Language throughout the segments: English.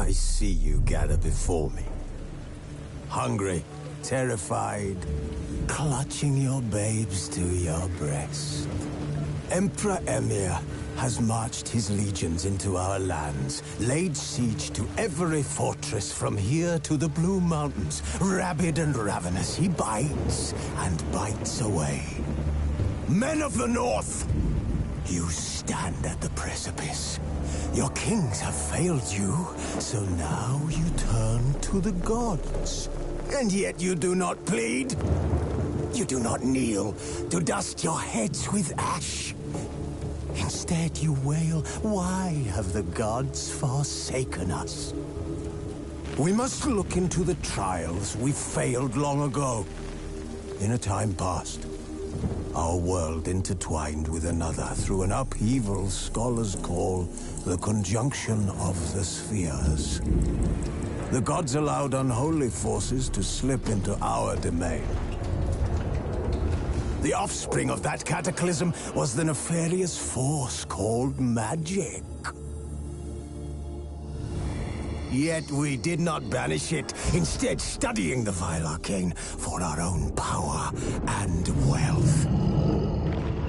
I see you gather before me. Hungry, terrified, clutching your babes to your breast. Emperor Emir has marched his legions into our lands, laid siege to every fortress from here to the Blue Mountains. Rabid and ravenous, he bites and bites away. Men of the North, you stand at the precipice. Your kings have failed you, so now you turn to the gods. And yet you do not plead. You do not kneel to dust your heads with ash. Instead you wail, why have the gods forsaken us? We must look into the trials we failed long ago. In a time past, our world intertwined with another through an upheaval scholars call the conjunction of the spheres. The gods allowed unholy forces to slip into our domain. The offspring of that cataclysm was the nefarious force called magic. Yet we did not banish it, instead studying the vile arcane for our own power and wealth.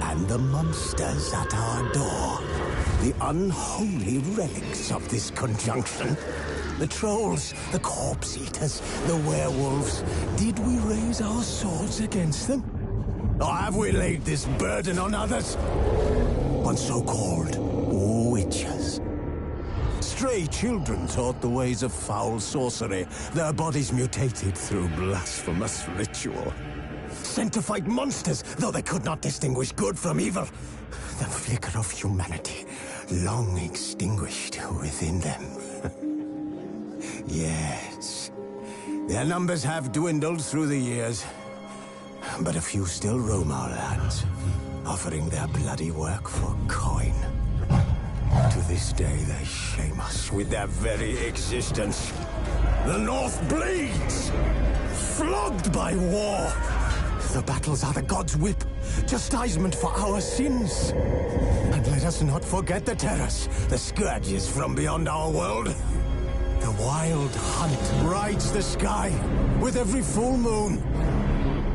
And the monsters at our door, the unholy relics of this conjunction. The trolls, the corpse eaters, the werewolves. Did we raise our swords against them? Or have we laid this burden on others? On so-called witches. Stray children taught the ways of foul sorcery, their bodies mutated through blasphemous ritual. Sent to fight monsters, though they could not distinguish good from evil. The flicker of humanity, long extinguished within them. Yes, their numbers have dwindled through the years. But a few still roam our lands, offering their bloody work for coin. To this day, they shame us with their very existence. The North bleeds, flogged by war. The battles are the gods' whip, chastisement for our sins. And let us not forget the terrors, the scourges from beyond our world. The wild hunt rides the sky with every full moon.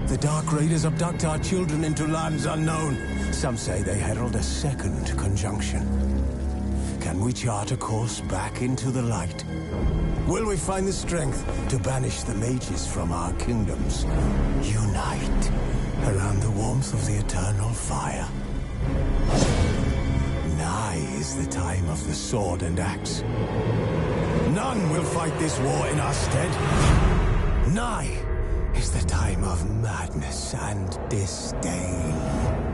The Dark Raiders abduct our children into lands unknown. Some say they herald a second conjunction. Can we chart a course back into the light? Will we find the strength to banish the mages from our kingdoms? Unite around the warmth of the eternal fire. Nigh is the time of the sword and axe. None will fight this war in our stead. Nigh is the time of madness and disdain.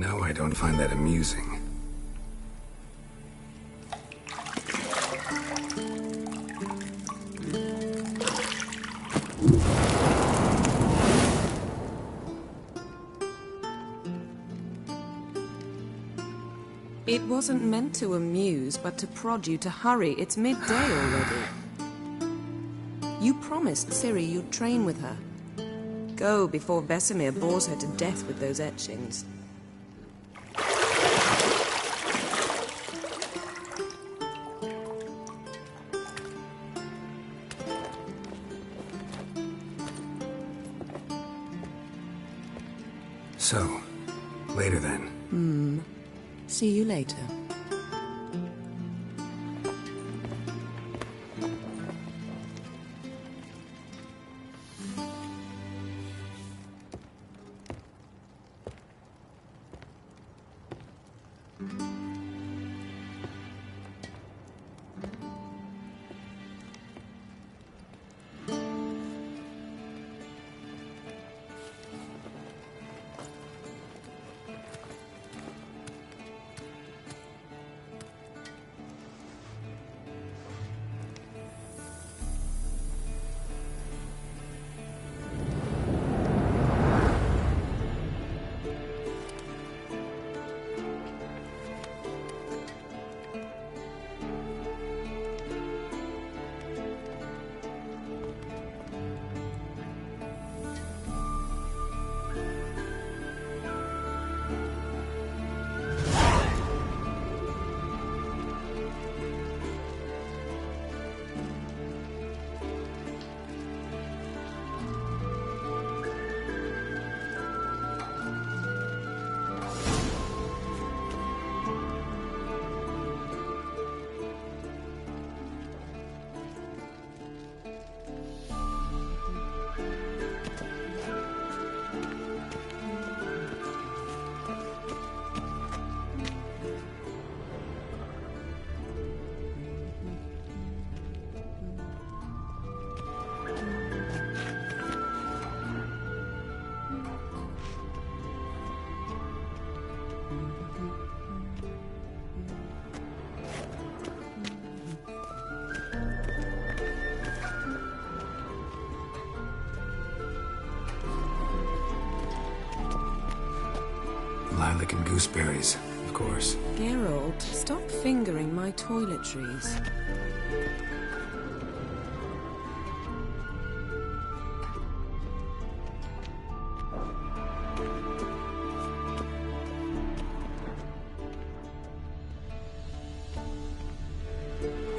No, I don't find that amusing. It wasn't meant to amuse, but to prod you to hurry. It's midday already. You promised Ciri you'd train with her. Go before Vesemir bores her to death with those etchings. So, later then. See you later. Lilac and gooseberries, of course. Geralt, stop fingering my toiletries.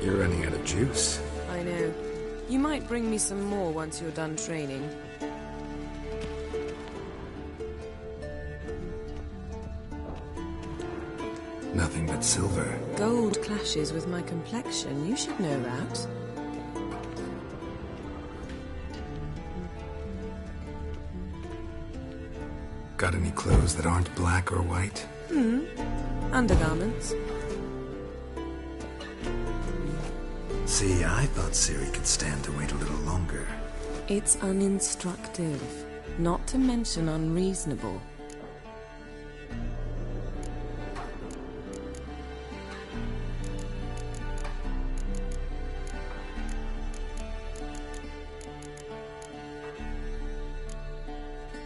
You're running out of juice. I know. You might bring me some more once you're done training. Nothing but silver. Gold clashes with my complexion. You should know that. Got any clothes that aren't black or white? Undergarments. See, I thought Ciri could stand to wait a little longer. It's uninstructive, not to mention unreasonable.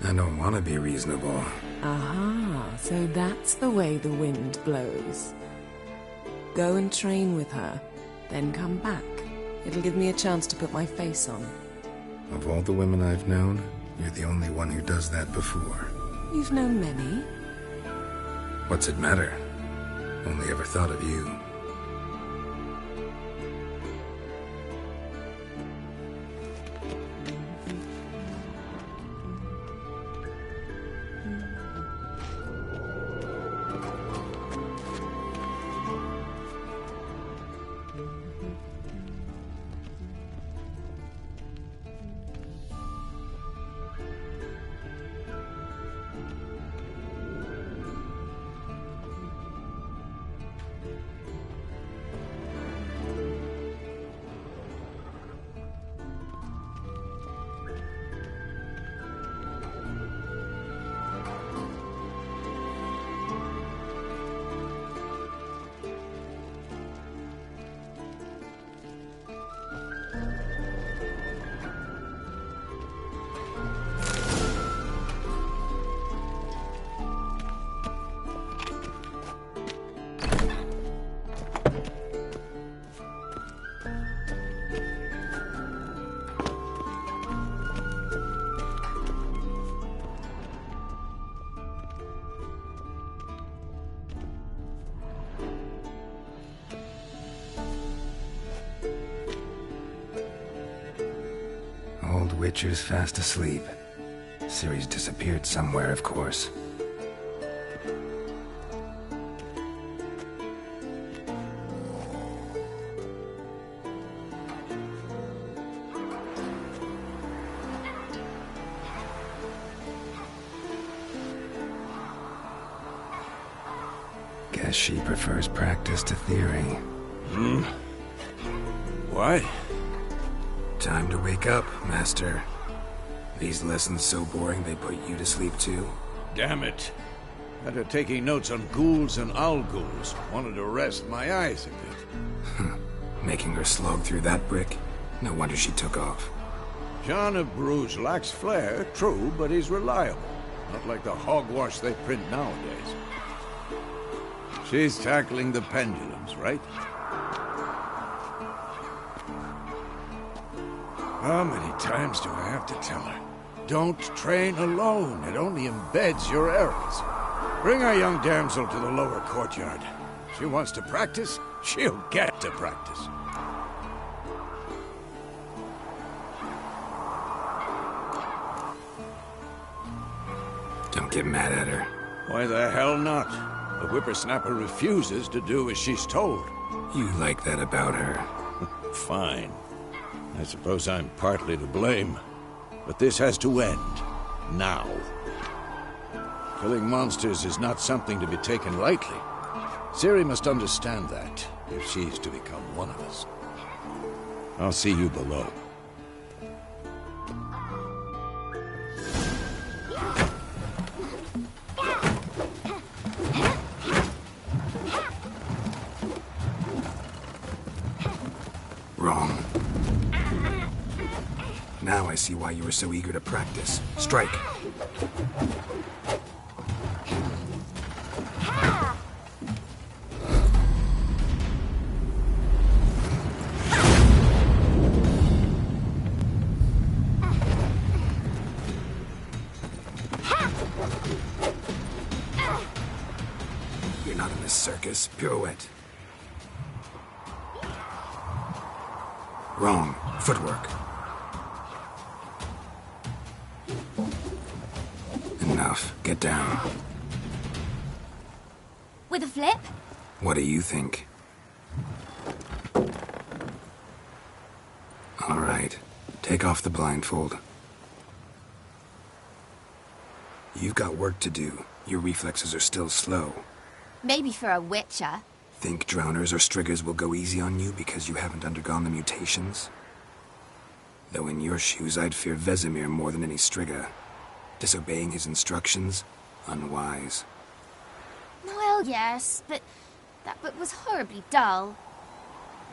I don't want to be reasonable. Aha, so that's the way the wind blows. Go and train with her, then come back. It'll give me a chance to put my face on. Of all the women I've known, you're the only one who does that before. You've known many. What's it matter? Only ever thought of you. old Witcher's fast asleep. Ciri's disappeared somewhere, of course. Guess she prefers practice to theory. Why? Time to wake up, Master. These lessons so boring they put you to sleep too? Damn it. After taking notes on ghouls and owl ghouls, wanted to rest my eyes a bit. Making her slog through that brick? No wonder she took off. John of Bruges lacks flair, true, but he's reliable. Not like the hogwash they print nowadays. She's tackling the pendulums, right? How many times do I have to tell her? Don't train alone. It only embeds your errors. Bring our young damsel to the lower courtyard. She wants to practice, she'll get to practice. Don't get mad at her. Why the hell not? The whippersnapper refuses to do as she's told. You like that about her. Fine. I suppose I'm partly to blame. But this has to end. Now. Killing monsters is not something to be taken lightly. Ciri must understand that, if she's to become one of us. I'll see you below. Wrong. Now I see why you were so eager to practice. Strike. You're not in this circus. Pirouette. Wrong. Footwork. Enough. Get down. With a flip? What do you think? All right. Take off the blindfold. You've got work to do. Your reflexes are still slow. Maybe for a witcher. Think drowners or striggers will go easy on you because you haven't undergone the mutations? Though in your shoes, I'd fear Vesemir more than any strigger. Disobeying his instructions? Unwise. Well, yes, but that book was horribly dull.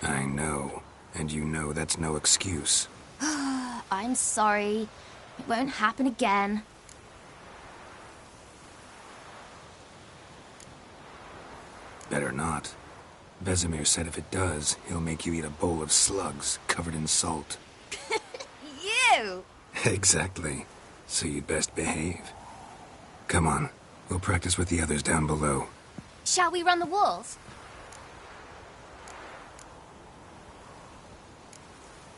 I know. And you know that's no excuse. I'm sorry. It won't happen again. Better not. Vesemir said if it does, he'll make you eat a bowl of slugs covered in salt. You! Exactly. So you'd best behave. Come on. We'll practice with the others down below. Shall we run the walls?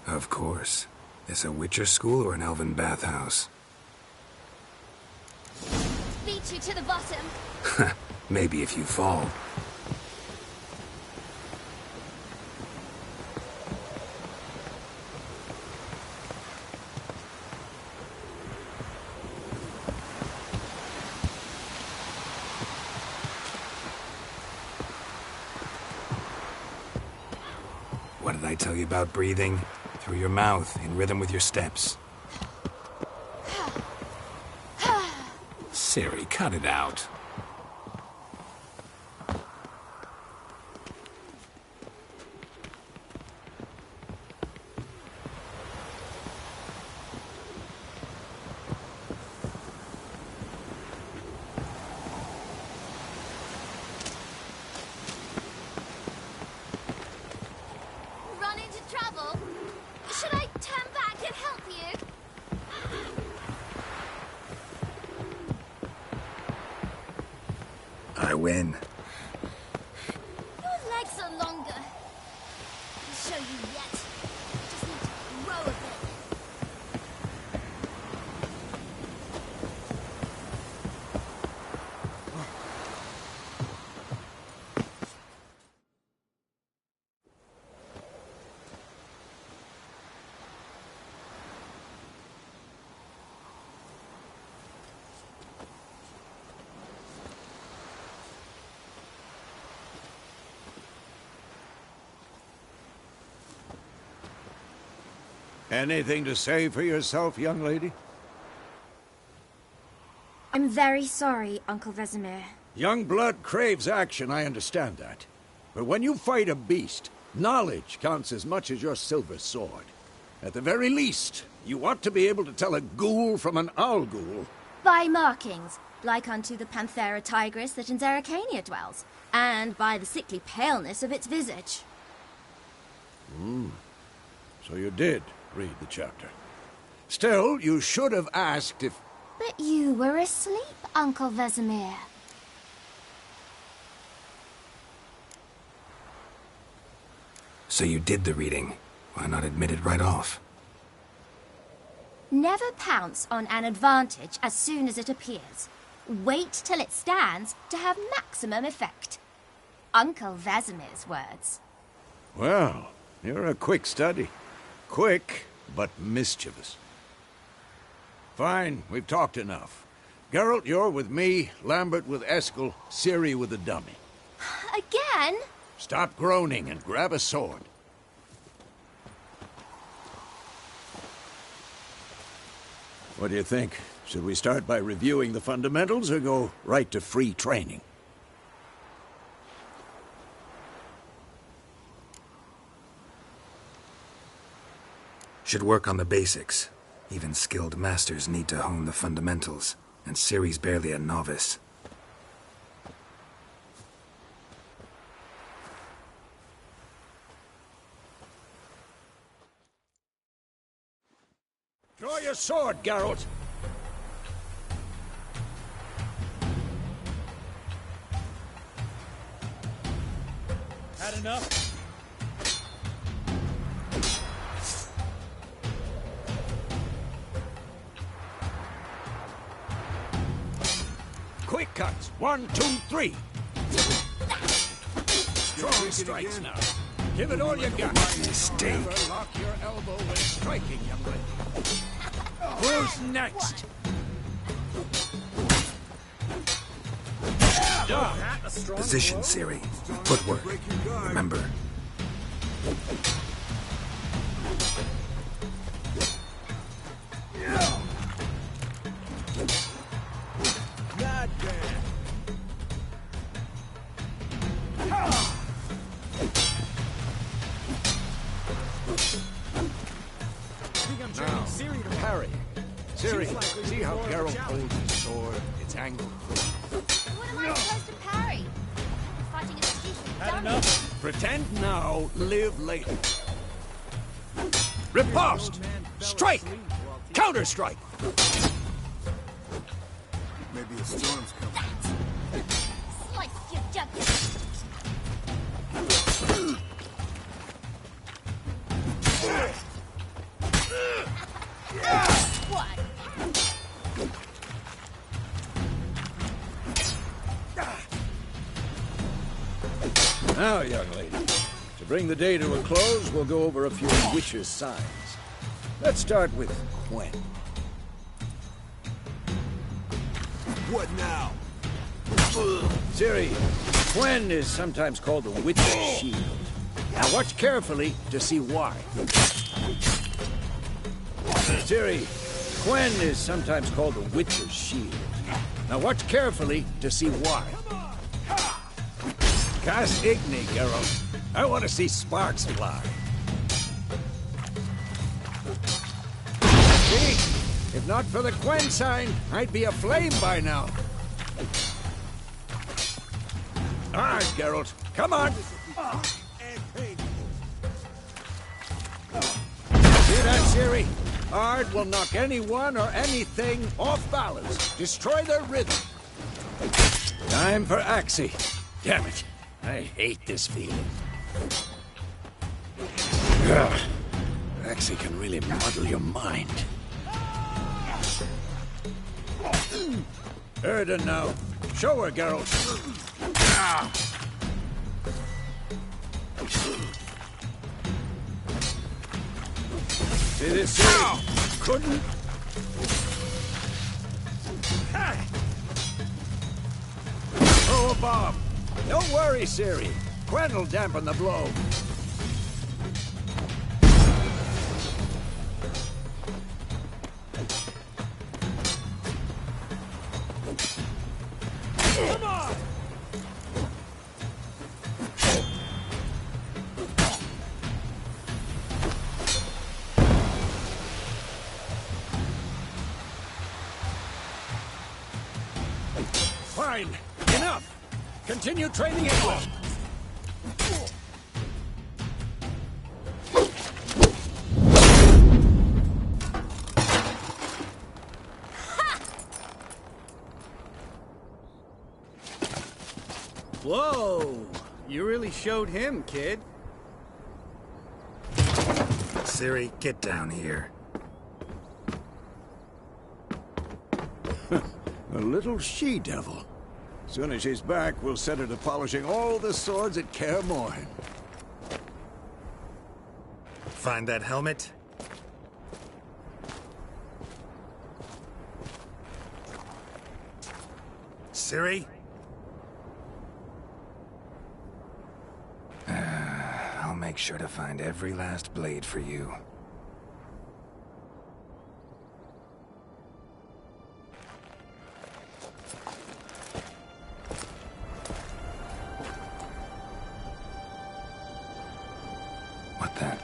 Of course. This a Witcher school or an elven bathhouse? Beat you to the bottom. Maybe if you fall. What did I tell you about breathing? Through your mouth, in rhythm with your steps. Ciri, cut it out. Run into trouble? Should I turn back and help you? I win. Your legs are longer. I'll show you yet. Just need to grow a bit. Anything to say for yourself, young lady? I'm very sorry, Uncle Vesemir. Young blood craves action, I understand that. But when you fight a beast, knowledge counts as much as your silver sword. At the very least, you ought to be able to tell a ghoul from an owl ghoul. By markings, like unto the Panthera tigris that in Zeracania dwells, and by the sickly paleness of its visage. So you did read the chapter. Still, you should have asked if... But you were asleep, Uncle Vesemir. So you did the reading. Why not admit it right off? Never pounce on an advantage as soon as it appears. Wait till it stands to have maximum effect. Uncle Vesemir's words. Well, you're a quick study. Quick, but mischievous. Fine, we've talked enough. Geralt, you're with me, Lambert with Eskel, Ciri with the dummy. Again? Stop groaning and grab a sword. What do you think? Should we start by reviewing the fundamentals or go right to free training? Should work on the basics. Even skilled masters need to hone the fundamentals, and Ciri's barely a novice. Draw your sword, Geralt! Had enough? Quick cuts! 1, 2, 3! Strong strikes now. Give it all you got. Mistake. Never lock your elbow when striking, young lady. Who's next? Position, Ciri. Footwork. Remember. Not bad. Now, parry. Ciri, see how Geralt holds his sword? It's angled. What am I supposed to parry? Fighting a stupid Had dummy. enough? Pretend now, live later. Riposte! Strike! Counter-strike! Maybe a storm's coming. Slice your jugular. What? Now, young lady, to bring the day to a close, we'll go over a few witches' signs. Let's start with Quen. What now? Ciri, Quen is sometimes called the Witch's Shield. Now watch carefully to see why. Ciri, Quen is sometimes called the Witch's Shield. Now watch carefully to see why. Cast Igni, Geralt. I want to see sparks fly. See? If not for the Quen sign, I'd be aflame by now. All right, Geralt. Come on. See that, Ciri? Ard will knock anyone or anything off balance. Destroy their rhythm. Time for Axie. Damn it. I hate this feeling. Ugh. Axie can really muddle your mind. Erden now. Show her, Geralt. Ah. See this, Ciri? Couldn't. Throw a bomb. Don't worry, Ciri. Quen will dampen the blow. Fine. Enough. Continue training it well. Whoa! You really showed him, kid. Ciri, get down here. A little she-devil. Soon as she's back, we'll set her to polishing all the swords at Kaer Morhen. Find that helmet? Ciri? I'll make sure to find every last blade for you. What then?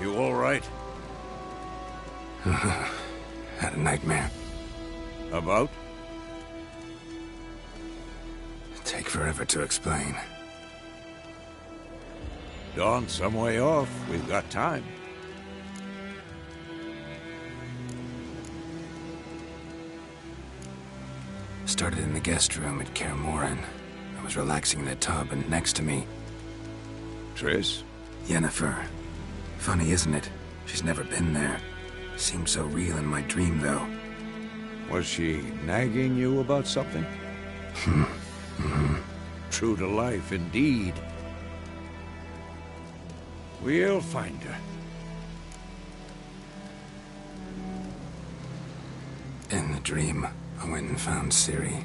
You all right? Had a nightmare. About? Take forever to explain. Dawn's some way off. We've got time. Started in the guest room at Kaer Morhen. I was relaxing in a tub, and next to me... Triss? Yennefer. Funny, isn't it? She's never been there. Seemed so real in my dream, though. Was she nagging you about something? True to life, indeed. We'll find her. In the dream, I went and found Ciri.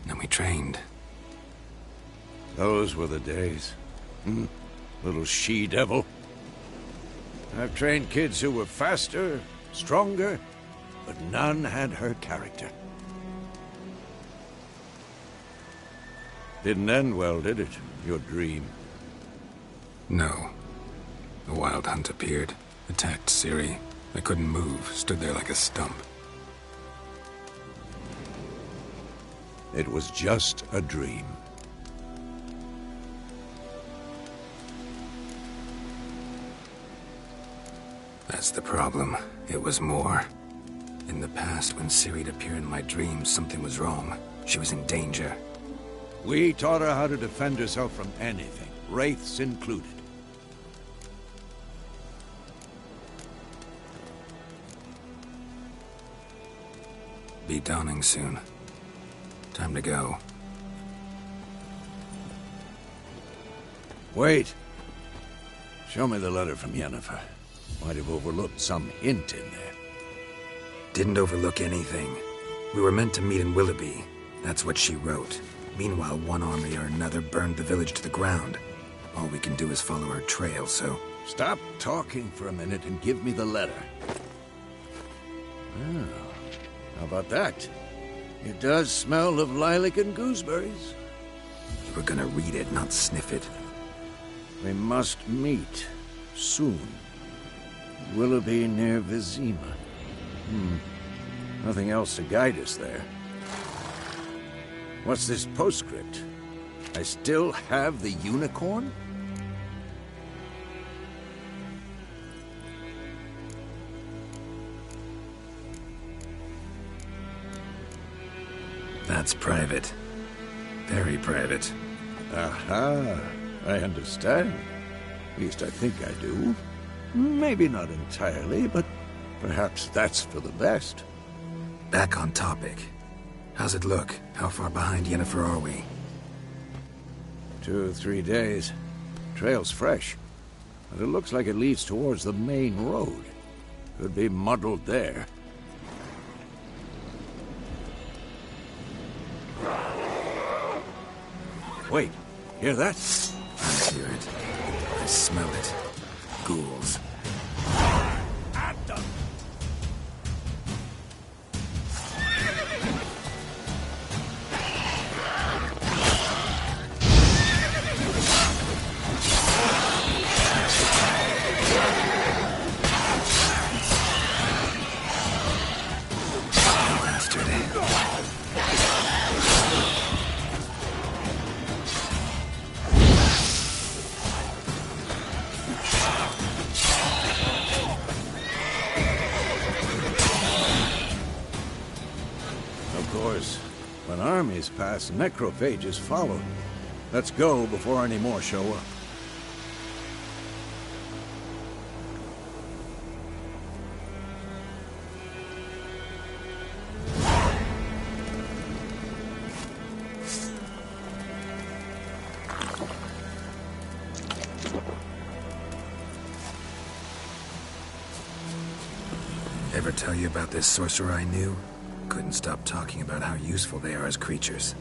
Then we trained. Those were the days. Little she-devil. I've trained kids who were faster, stronger, but none had her character. Didn't end well, did it? Your dream? No. A wild hunt appeared, attacked Ciri. I couldn't move, stood there like a stump. It was just a dream. That's the problem. It was more. In the past, when Ciri'd appear in my dreams, something was wrong. She was in danger. We taught her how to defend herself from anything, wraiths included. Be dawning soon. Time to go. Wait. Show me the letter from Yennefer. Might have overlooked some hint in there. Didn't overlook anything. We were meant to meet in Willoughby. That's what she wrote. Meanwhile, one army or another burned the village to the ground. All we can do is follow her trail, so... Stop talking for a minute and give me the letter. Oh, how about that? It does smell of lilac and gooseberries. We're gonna read it, not sniff it. We must meet. Soon. Willoughby near Vizima. Nothing else to guide us there. What's this postscript? I still have the unicorn? That's private. Very private. Aha, I understand. At least I think I do. Maybe not entirely, but perhaps that's for the best. Back on topic. How's it look? How far behind Yennefer are we? 2 or 3 days. Trail's fresh, but it looks like it leads towards the main road. Could be muddled there. Wait, hear that? I hear it. I smell it. Ghouls. When armies pass, necrophages follow. Let's go before any more show up. Ever tell you about this sorcerer I knew? Couldn't stop talking about how useful they are as creatures.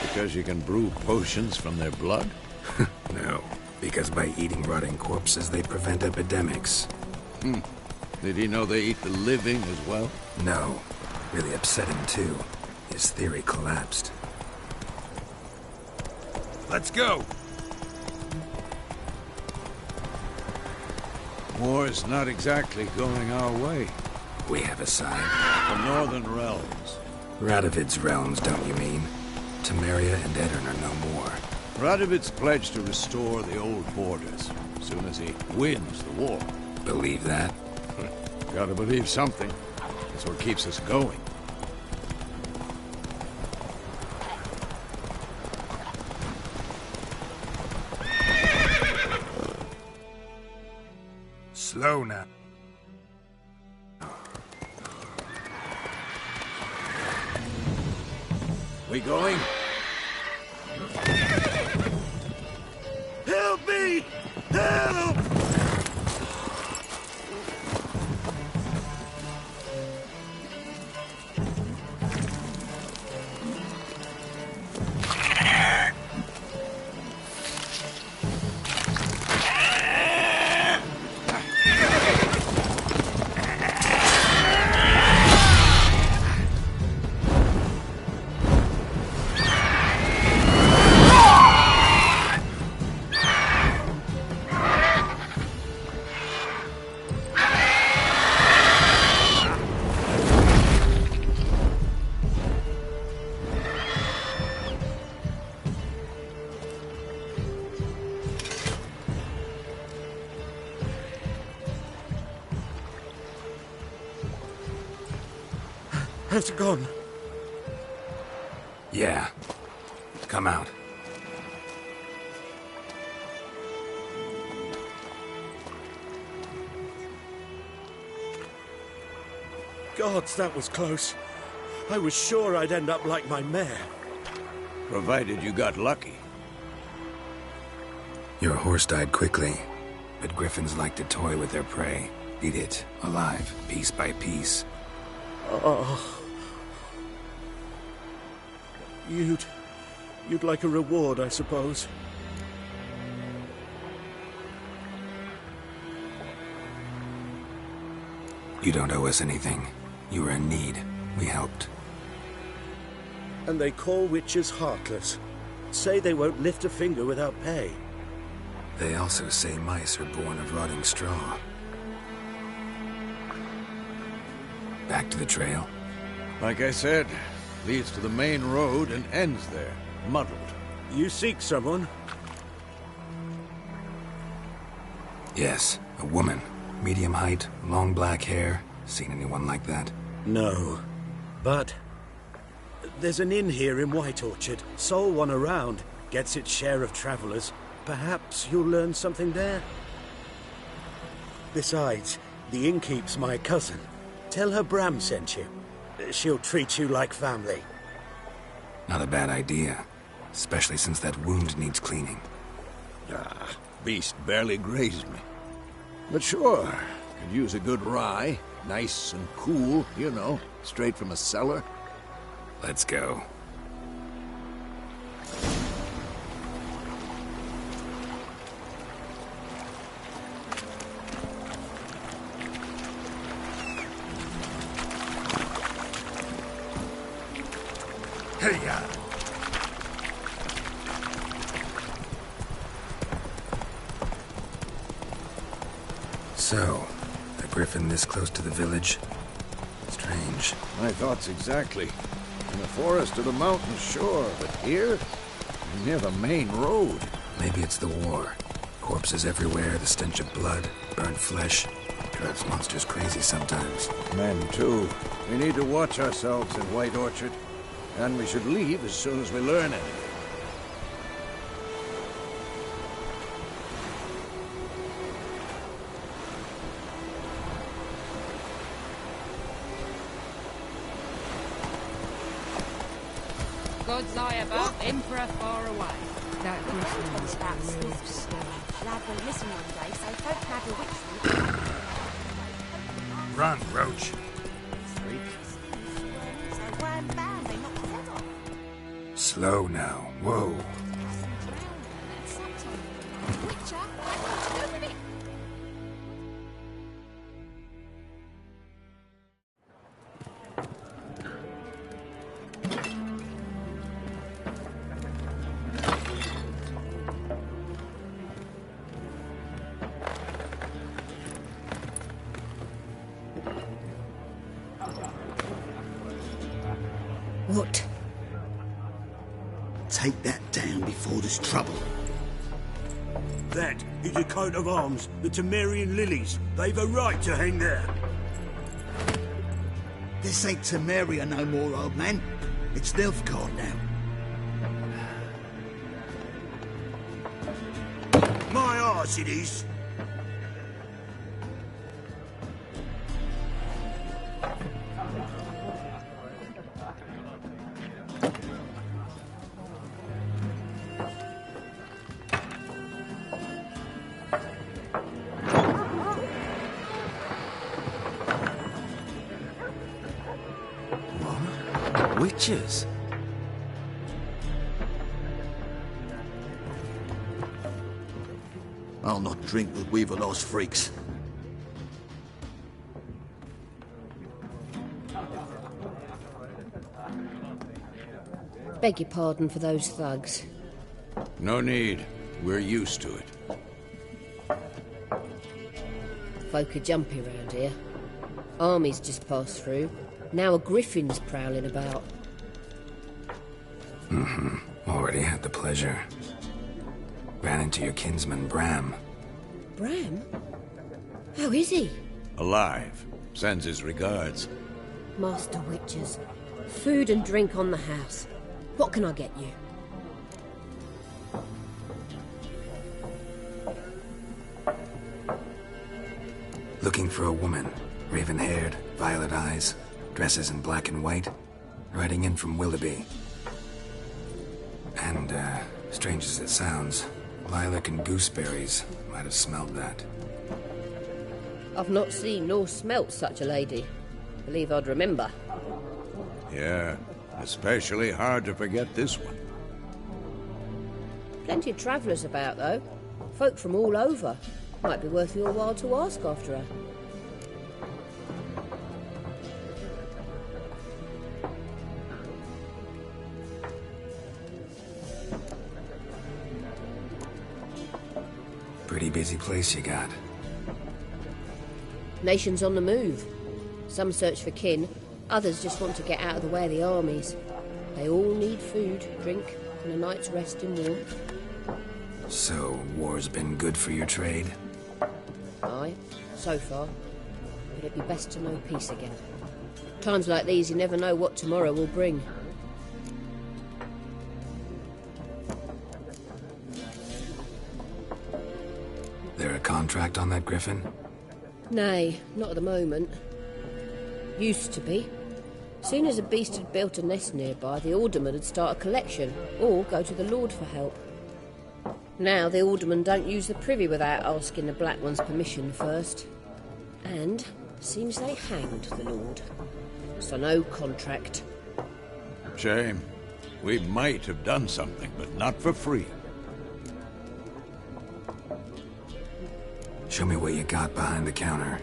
Because you can brew potions from their blood? No, because by eating rotting corpses, they prevent epidemics. Did he know they eat the living as well? No. Really upset him, too. His theory collapsed. Let's go! War's not exactly going our way. We have a side. The Northern Realms. Radovid's realms, don't you mean? Temeria and Edirn are no more. Radovid's pledged to restore the old borders as soon as he wins the war. Believe that? Gotta believe something. That's what keeps us going. Slow now. We going? Help me! Help! Has it gone? Yeah. Come out. Gods, that was close. I was sure I'd end up like my mare. Provided you got lucky. Your horse died quickly, but griffins like to toy with their prey. Eat it, alive, piece by piece. Oh. You'd like a reward, I suppose. You don't owe us anything. You were in need. We helped. And they call witches heartless. Say they won't lift a finger without pay. They also say mice are born of rotting straw. Back to the trail? Like I said, leads to the main road and ends there, muddled. You seek someone? Yes, a woman. Medium height, long black hair. Seen anyone like that? No. But there's an inn here in White Orchard. Sole one around. Gets its share of travelers. Perhaps you'll learn something there. Besides, the innkeep's my cousin. Tell her Bram sent you. She'll treat you like family. Not a bad idea. Especially since that wound needs cleaning. Ah, beast barely grazed me. But sure, could use a good rye. Nice and cool, you know, straight from a cellar. Let's go. Hey-ya! So, a griffin this close to the village? Strange. My thoughts exactly. In the forest or the mountain, sure, but here? Near the main road. Maybe it's the war. Corpses everywhere, the stench of blood, burnt flesh. Drives monsters crazy sometimes. Men, too. We need to watch ourselves in White Orchard. And we should leave as soon as we learn anything. Gods lie about, Emperor far away. That griffin is about swift stone. Lad went missing one day, so folk had a witch. Run, Roach. So wham bam, they knocked his head off. Slow now. Whoa. Witcher, what's to do with it? What? Take that down before there's trouble. That is a coat of arms, the Temerian lilies. They've a right to hang there. This ain't Temeria no more, old man. It's Nilfgaard now. My arse it is. Witches? I'll not drink with Weaverlaw's freaks. Beg your pardon for those thugs. No need. We're used to it. Folk are jumpy round here. Armies just passed through. Now a griffin's prowling about. Already had the pleasure. Ran into your kinsman, Bram. Bram? How is he? Alive. Sends his regards. Master Witchers. Food and drink on the house. What can I get you? Looking for a woman. Raven-haired, violet eyes, dresses in black and white. Riding in from Willoughby. And, strange as it sounds, lilac and gooseberries might have smelled that. I've not seen nor smelt such a lady. Believe I'd remember. Yeah, especially hard to forget this one. Plenty of travellers about, though. Folk from all over. Might be worth your while to ask after her. Pretty busy place you got. Nations on the move. Some search for kin, others just want to get out of the way of the armies. They all need food, drink, and a night's rest in warmth. So, war's been good for your trade? I, so far. But it'd be best to know peace again. Times like these, you never know what tomorrow will bring. There a contract on that griffin? Nay, not at the moment. Used to be. Soon as a beast had built a nest nearby, the alderman would start a collection, or go to the Lord for help. Now the aldermen don't use the privy without asking the Black One's permission first. And seems they hanged the Lord. So no contract. Shame. We might have done something, but not for free. Show me what you got behind the counter.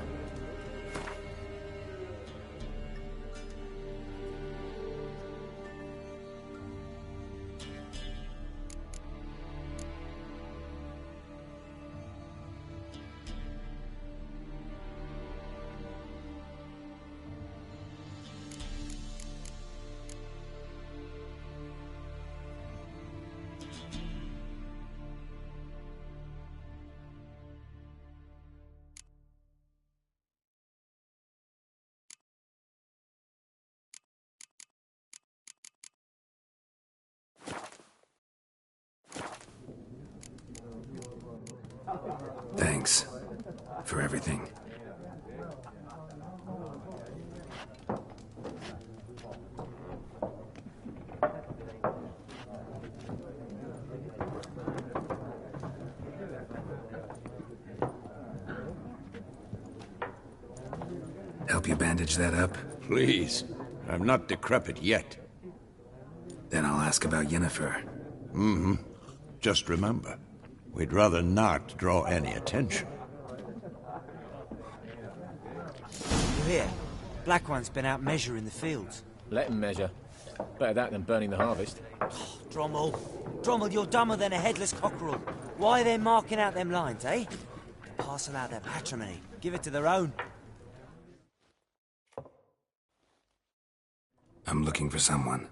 Thanks for everything. Help you bandage that up? Please. I'm not decrepit yet. Then I'll ask about Yennefer. Mm-hmm. Just remember, we'd rather not draw any attention. You hear? Black One's been out measuring the fields. Let him measure. Better that than burning the harvest. Oh, Drommel, you're dumber than a headless cockerel. Why are they marking out them lines, eh? Parcel out their patrimony. Give it to their own. I'm looking for someone.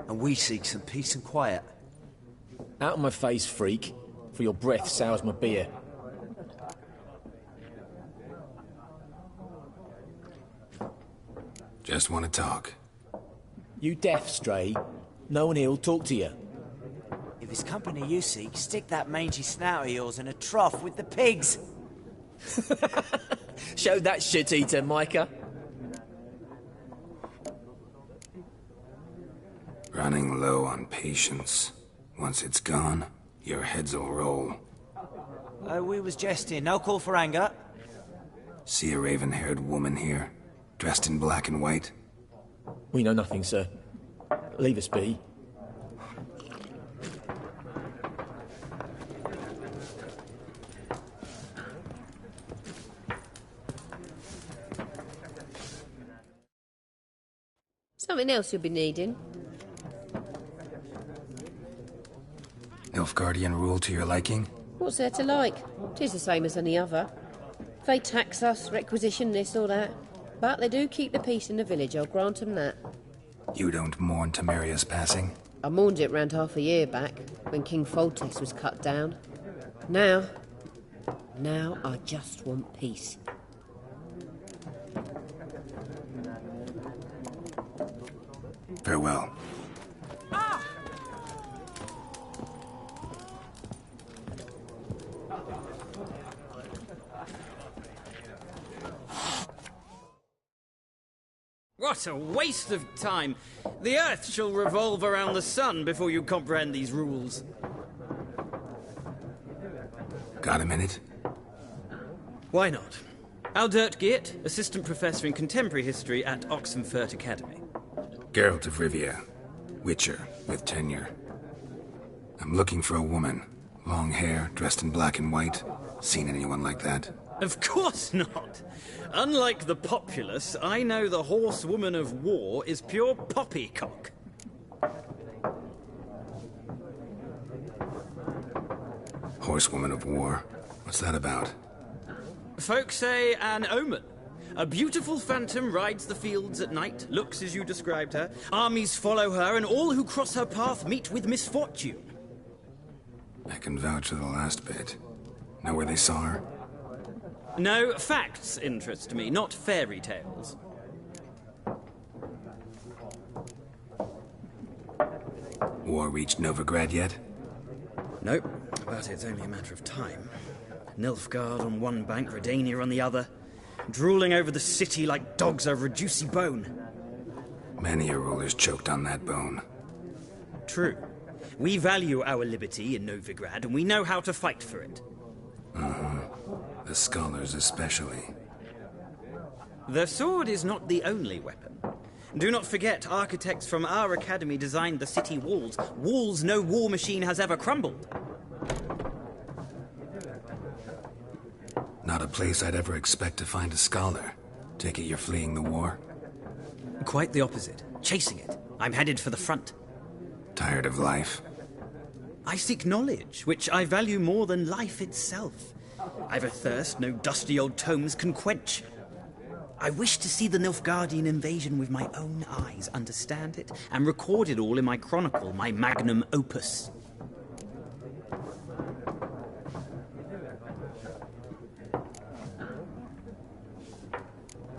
And we seek some peace and quiet. Out of my face, freak, for your breath sours my beer. Just want to talk. You deaf, Stray? No one here'll talk to you. If it's company you seek, stick that mangy snout of yours in a trough with the pigs. Show that shit-eater, Micah. Running low on patience. Once it's gone, your heads'll roll. We was jesting. No call for anger. See a raven-haired woman here, dressed in black and white? We know nothing, sir. Leave us be. Something else you'll be needing? Nilfgaardian rule to your liking? What's there to like? 'Tis the same as any other. They tax us, requisition this or that. But they do keep the peace in the village, I'll grant them that. You don't mourn Temeria's passing? I mourned it round half a year back, when King Foltest was cut down. Now I just want peace. Farewell. What a waste of time! The Earth shall revolve around the sun before you comprehend these rules. Got a minute? Why not? Aldert Geert, Assistant Professor in Contemporary History at Oxenfurt Academy. Geralt of Rivia. Witcher, with tenure. I'm looking for a woman. Long hair, dressed in black and white. Seen anyone like that? Of course not! Unlike the populace, I know the horsewoman of war is pure poppycock. Horsewoman of war? What's that about? Folk say an omen. A beautiful phantom rides the fields at night, looks as you described her. Armies follow her, and all who cross her path meet with misfortune. I can vouch for the last bit. Know where they saw her? No, facts interest me, not fairy tales. War reached Novigrad yet? Nope, but it's only a matter of time. Nilfgaard on one bank, Redania on the other, drooling over the city like dogs over a juicy bone. Many a ruler's choked on that bone. True. We value our liberty in Novigrad, and we know how to fight for it. The scholars especially. The sword is not the only weapon. Do not forget, architects from our academy designed the city walls. Walls no war machine has ever crumbled. Not a place I'd ever expect to find a scholar. Take it you're fleeing the war? Quite the opposite. Chasing it. I'm headed for the front. Tired of life? I seek knowledge, which I value more than life itself. I've a thirst no dusty old tomes can quench. I wish to see the Nilfgaardian invasion with my own eyes, understand it, and record it all in my chronicle, my magnum opus.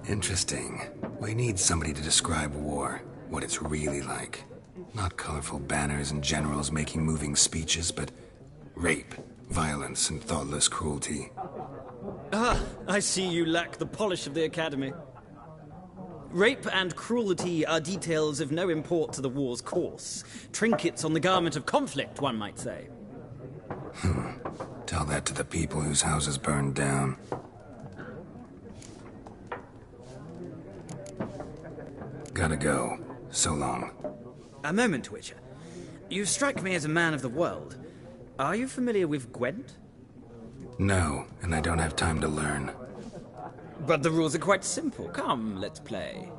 Interesting. We need somebody to describe war, what it's really like. Not colorful banners and generals making moving speeches, but rape, violence, and thoughtless cruelty. Ah, I see you lack the polish of the Academy. Rape and cruelty are details of no import to the war's course. Trinkets on the garment of conflict, one might say. Tell that to the people whose houses burned down. Gotta go. So long. A moment, Witcher. You strike me as a man of the world. Are you familiar with Gwent? No, and I don't have time to learn. But the rules are quite simple. Come, let's play.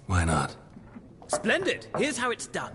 Why not? Splendid! Here's how it's done.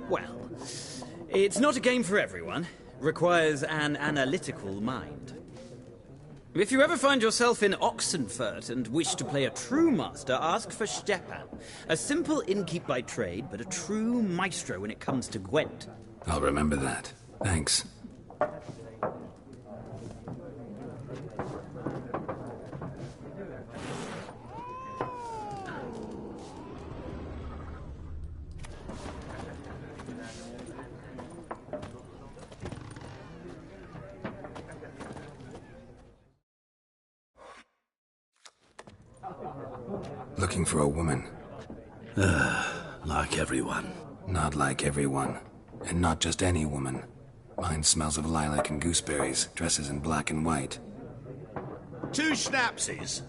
Well, it's not a game for everyone. Requires an analytical mind. If you ever find yourself in Oxenfurt and wish to play a true master, ask for Stepan. A simple innkeep by trade, but a true maestro when it comes to Gwent. I'll remember that. Thanks. Looking for a woman. Like everyone. Not like everyone. And not just any woman. Mine smells of lilac and gooseberries, dresses in black and white. 2 schnapsies.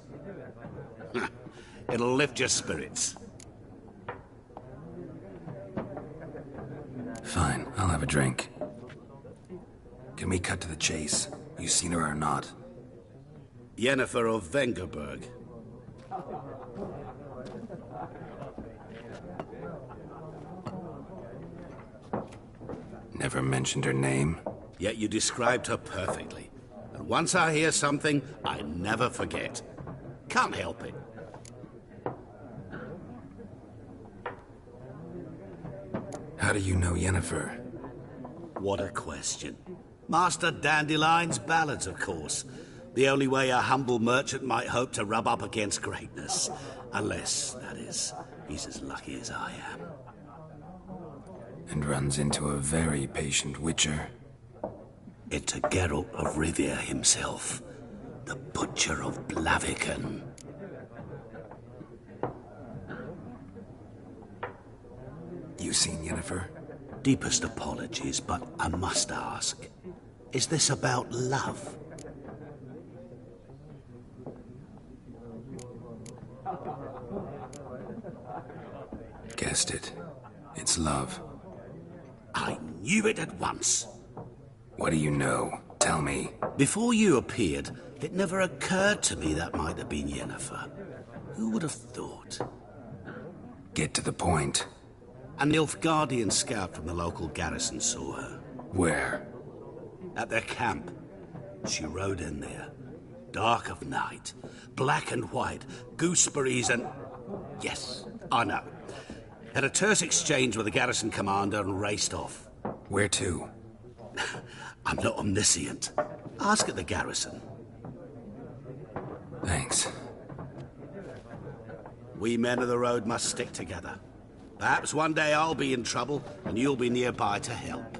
It'll lift your spirits. Fine, I'll have a drink. Can we cut to the chase? You seen her or not? Yennefer of Vengerberg. Never mentioned her name. Yet you described her perfectly. And once I hear something, I never forget. Can't help it. How do you know Yennefer? What a question. Master Dandelion's ballads, of course. The only way a humble merchant might hope to rub up against greatness. Unless, that is, he's as lucky as I am. And runs into a very patient witcher. Into Geralt of Rivia himself, the Butcher of Blaviken. You seen Yennefer? Deepest apologies, but I must ask. Is this about love? Guessed it. It's love. I knew it at once. What do you know? Tell me. Before you appeared, it never occurred to me that might have been Yennefer. Who would have thought? Get to the point. A Nilfgaardian scout from the local garrison saw her. Where? At their camp. She rode in there. Dark of night. Black and white. Gooseberries and... Yes, I know. Had a terse exchange with the garrison commander and raced off. Where to? I'm not omniscient. Ask at the garrison. Thanks. We men of the road must stick together. Perhaps one day I'll be in trouble and you'll be nearby to help.